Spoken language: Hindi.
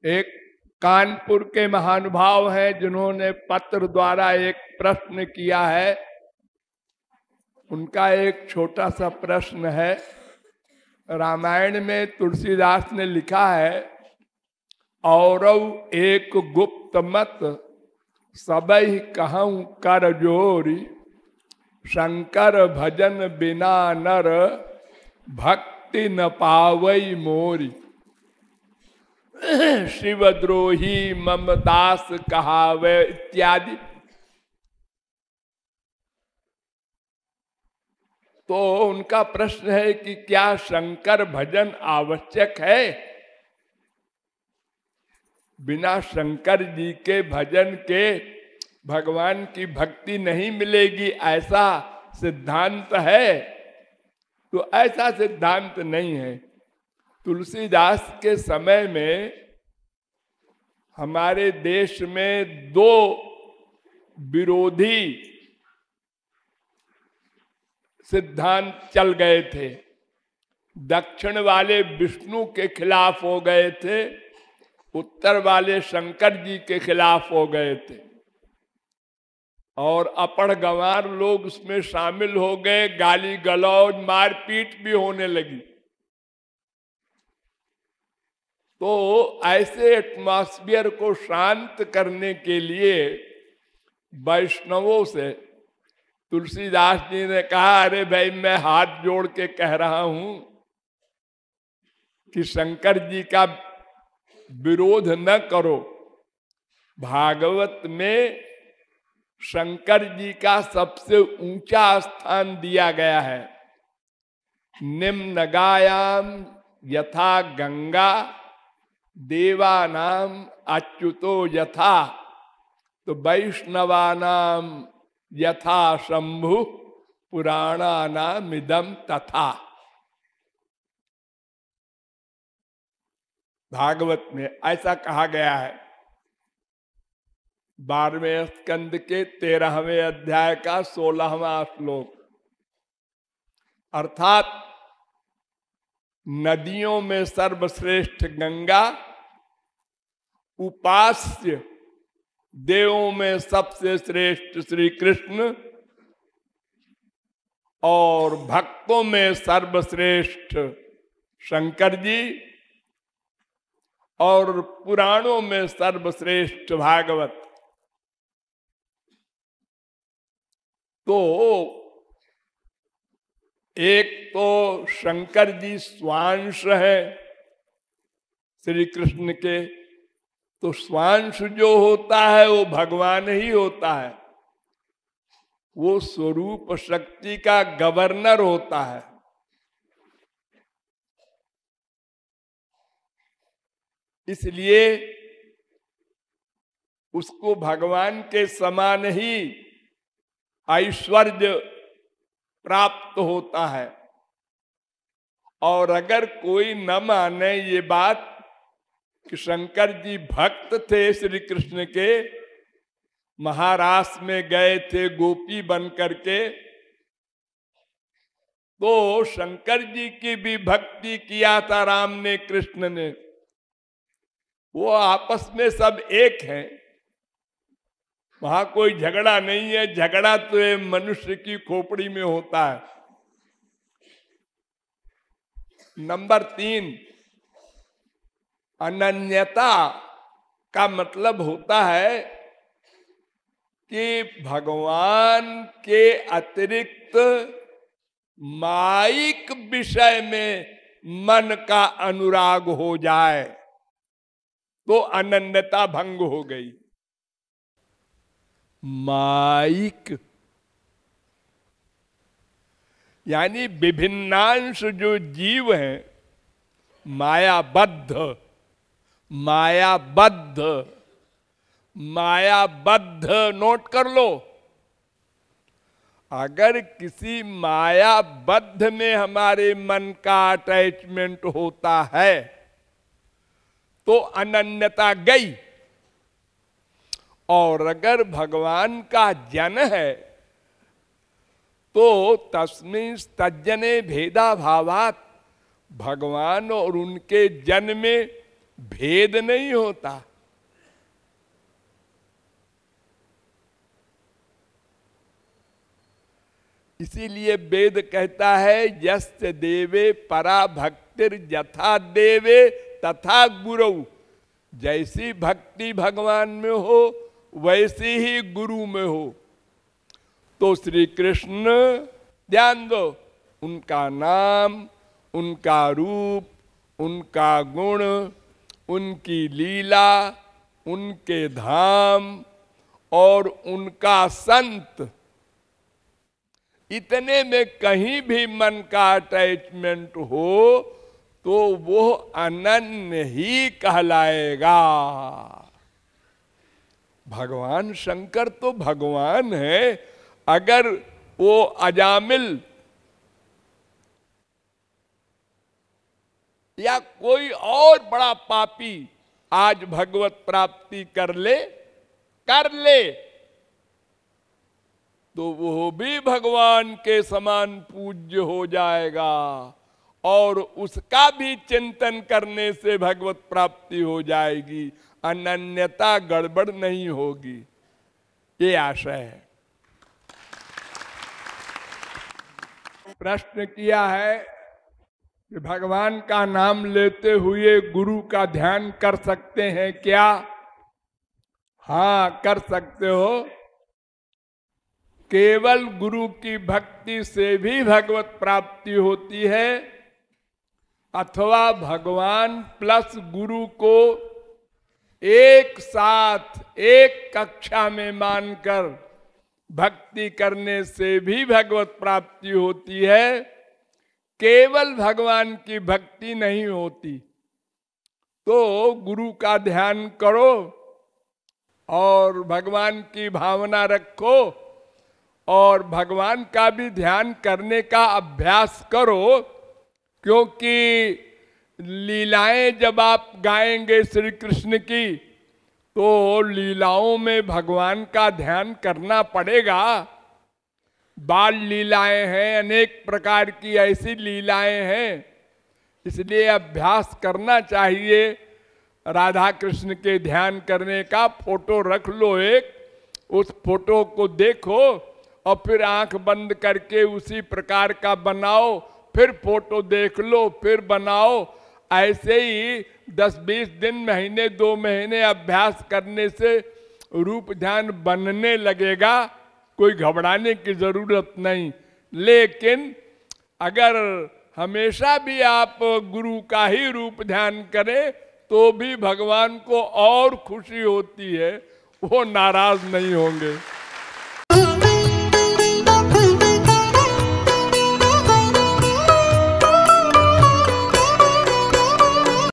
एक कानपुर के महानुभाव हैं जिन्होंने पत्र द्वारा एक प्रश्न किया है। उनका एक छोटा सा प्रश्न है। रामायण में तुलसीदास ने लिखा है, औरव एक गुप्त मत सबई कहूं कर जोरी, शंकर भजन बिना नर भक्ति न पावई मोरी। शिवद्रोही ममदास कहावे इत्यादि। तो उनका प्रश्न है कि क्या शंकर भजन आवश्यक है? बिना शंकर जी के भजन के भगवान की भक्ति नहीं मिलेगी, ऐसा सिद्धांत है? तो ऐसा सिद्धांत नहीं है। तुलसीदास के समय में हमारे देश में दो विरोधी सिद्धांत चल गए थे। दक्षिण वाले विष्णु के खिलाफ हो गए थे, उत्तर वाले शंकर जी के खिलाफ हो गए थे, और अपढ़ गंवार लोग उसमें शामिल हो गए। गाली गलौज मारपीट भी होने लगी। तो ऐसे एटमॉस्फियर को शांत करने के लिए वैष्णवों से तुलसीदास जी ने कहा, अरे भाई मैं हाथ जोड़ के कह रहा हूं कि शंकर जी का विरोध न करो। भागवत में शंकर जी का सबसे ऊंचा स्थान दिया गया है। निम्न गायाम यथा गंगा देवानाम अच्युतो यथा, तो वैष्णवानाम यथा शंभु पुराणानाम इदम तथा। भागवत में ऐसा कहा गया है। 12वें स्कंद के 13वें अध्याय का 16वां श्लोक। अर्थात नदियों में सर्वश्रेष्ठ गंगा, उपास्य देवों में सबसे श्रेष्ठ श्री कृष्ण, और भक्तों में सर्वश्रेष्ठ शंकर जी, और पुराणों में सर्वश्रेष्ठ भागवत। तो एक तो शंकर जी स्वांश है श्री कृष्ण के, तो स्वांश जो होता है वो भगवान ही होता है। वो स्वरूप शक्ति का गवर्नर होता है। इसलिए उसको भगवान के समान ही ऐश्वर्य प्राप्त होता है। और अगर कोई न माने ये बात कि शंकर जी भक्त थे श्री कृष्ण के, महाराष्ट्र में गए थे गोपी बन करके, तो शंकर जी की भी भक्ति किया था राम ने, कृष्ण ने। वो आपस में सब एक हैं, वहां कोई झगड़ा नहीं है। झगड़ा तो ये मनुष्य की खोपड़ी में होता है। नंबर 3, अनन्यता का मतलब होता है कि भगवान के अतिरिक्त माइक विषय में मन का अनुराग हो जाए तो अनन्यता भंग हो गई। माइक यानी विभिन्नांश जो जीव हैं, मायाबद्ध, मायाबद्ध, मायाबद्ध, नोट कर लो। अगर किसी मायाबद्ध में हमारे मन का अटैचमेंट होता है तो अनन्यता गई। और अगर भगवान का जन है तो तस्मिन् तज्जने भेदा भावात, भगवान और उनके जन में भेद नहीं होता। इसीलिए वेद कहता है यस्य देवे परा भक्तिर यथा देवे तथा गुरु। जैसी भक्ति भगवान में हो वैसी ही गुरु में हो। तो श्री कृष्ण ध्यान दो, उनका नाम, उनका रूप, उनका गुण, उनकी लीला, उनके धाम और उनका संत, इतने में कहीं भी मन का अटैचमेंट हो तो वो अनन्य ही कहलाएगा। भगवान शंकर तो भगवान है। अगर वो अजामिल या कोई और बड़ा पापी आज भगवत प्राप्ति कर ले तो वो भी भगवान के समान पूज्य हो जाएगा और उसका भी चिंतन करने से भगवत प्राप्ति हो जाएगी, अनन्यता गड़बड़ नहीं होगी। ये आशय है। प्रश्न किया है कि भगवान का नाम लेते हुए गुरु का ध्यान कर सकते हैं क्या? हाँ, कर सकते हो। केवल गुरु की भक्ति से भी भगवत प्राप्ति होती है, अथवा भगवान प्लस गुरु को एक साथ एक कक्षा में मानकर भक्ति करने से भी भगवत प्राप्ति होती है। केवल भगवान की भक्ति नहीं होती। तो गुरु का ध्यान करो और भगवान की भावना रखो और भगवान का भी ध्यान करने का अभ्यास करो, क्योंकि लीलाएं जब आप गाएंगे श्री कृष्ण की तो लीलाओं में भगवान का ध्यान करना पड़ेगा। बाल लीलाएं हैं, अनेक प्रकार की ऐसी लीलाएं हैं, इसलिए अभ्यास करना चाहिए राधा कृष्ण के ध्यान करने का। फोटो रख लो एक, उस फोटो को देखो और फिर आंख बंद करके उसी प्रकार का बनाओ, फिर फोटो देख लो, फिर बनाओ। ऐसे ही 10-20 दिन, महीने, 2 महीने अभ्यास करने से रूप ध्यान बनने लगेगा। कोई घबराने की जरूरत नहीं। लेकिन अगर हमेशा भी आप गुरु का ही रूप ध्यान करें तो भी भगवान को और खुशी होती है, वो नाराज नहीं होंगे।